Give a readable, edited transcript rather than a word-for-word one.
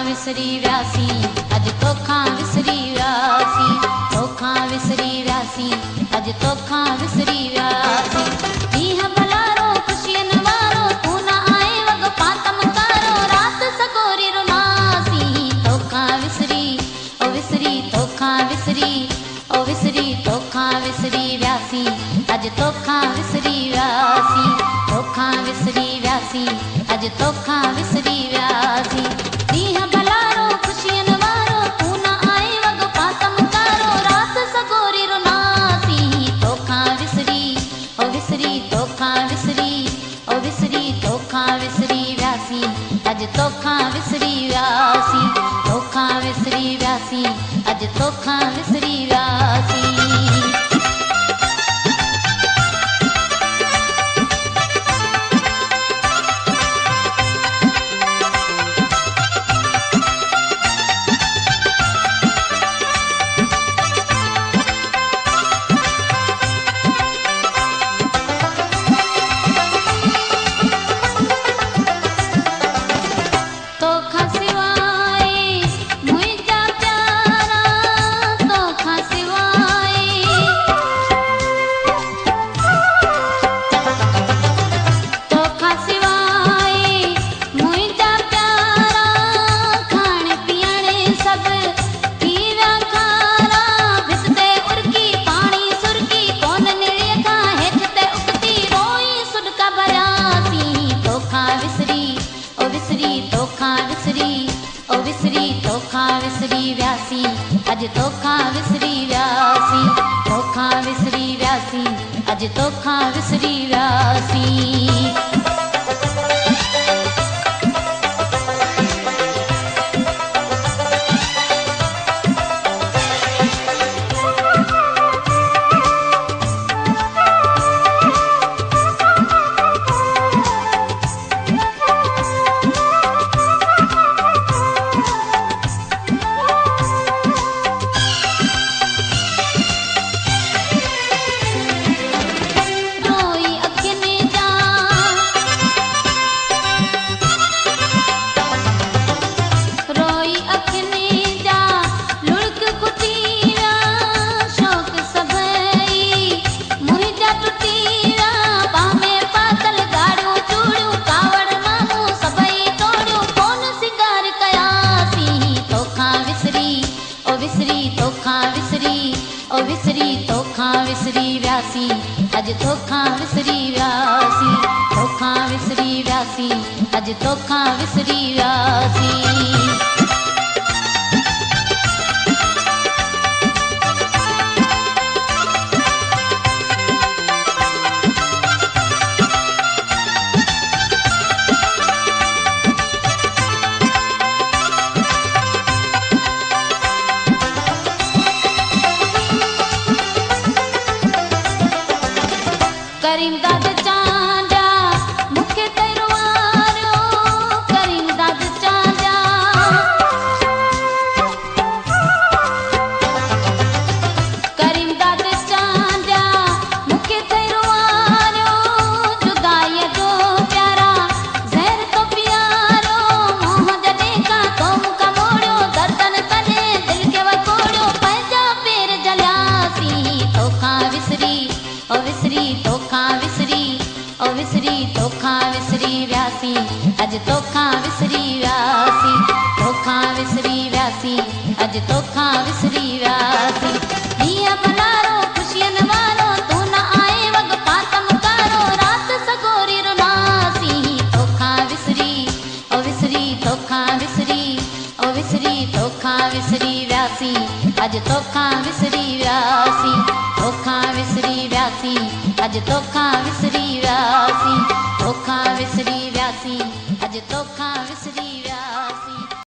विसरी व्यासी, अज तोखां विसरी व्यासी, तोखां विसरी व्यासी, अज तोखां विसरी व्यासी। ॾींहं भलारो खुशियन वारो तू न आए वॻ पातम कारो, रात सकोरी रुमासी तोखां विसरी ओ विसरी तोखां विसरी ओ विसरी तोखां विसरी व्यासी, अज तोखां विसरी व्यासी, तोखां विसरी व्यासी, अज तोखां विसरी व्यासी। ॾींहं भलारो खुशियन वारो तू न आए वॻ पातम कारो, रात सकोरी रुमासी तोखां विसरी ओ विसरी तोखां विसरी ओ विसरी तोखां विसरी व्यासी, अज तोखां विसरी व्यासी, तोखां विसरी व्यासी, अज तोखां विसरी व्यासी। अज तोखां विसरी व्यासी, तोखां विसरी व्यासी, अज तोखां विसरी व्यासी। ओ विसरी तोखां विसरी व्यासी, अज तोखां विसरी व्यासी, तोखां विसरी व्यासी, अज तोखां विसरी व्यासी। करीम दाद चांजा मुखे तेरो वारो, करीम दाद चांजा करीम दाद चांजा मुखे तेरो वारो, जुदाई जो प्यारा ज़हर तो प्यारो, मोह जॾे का तो मुका मोड़ो, दर्दन तने दिल के वकोड़ो, पंहिंजा पेर जलियासी तोखां विसरी ओ विसरी तोखां विसरी ओ विसरी तोखां विसरी व्यासी, अज तोखां विसरी व्यासी, तोखां विसरी व्यासी, अज तोखां विसरी व्यासी। ॾींहं भलारो खुशियन वारो तू न आए वॻ पातम कारो, रात सकोरी रुमासी तोखां विसरी ओ विसरी तोखां विसरी ओ विसरी तोखां विसरी व्यासी, अज तोखां विसरी व्यासी, तोखां विसरी व्यासी, अज तोखां विसरी व्यासी, तोखां विसरी व्यासी, अज तोखां विसरी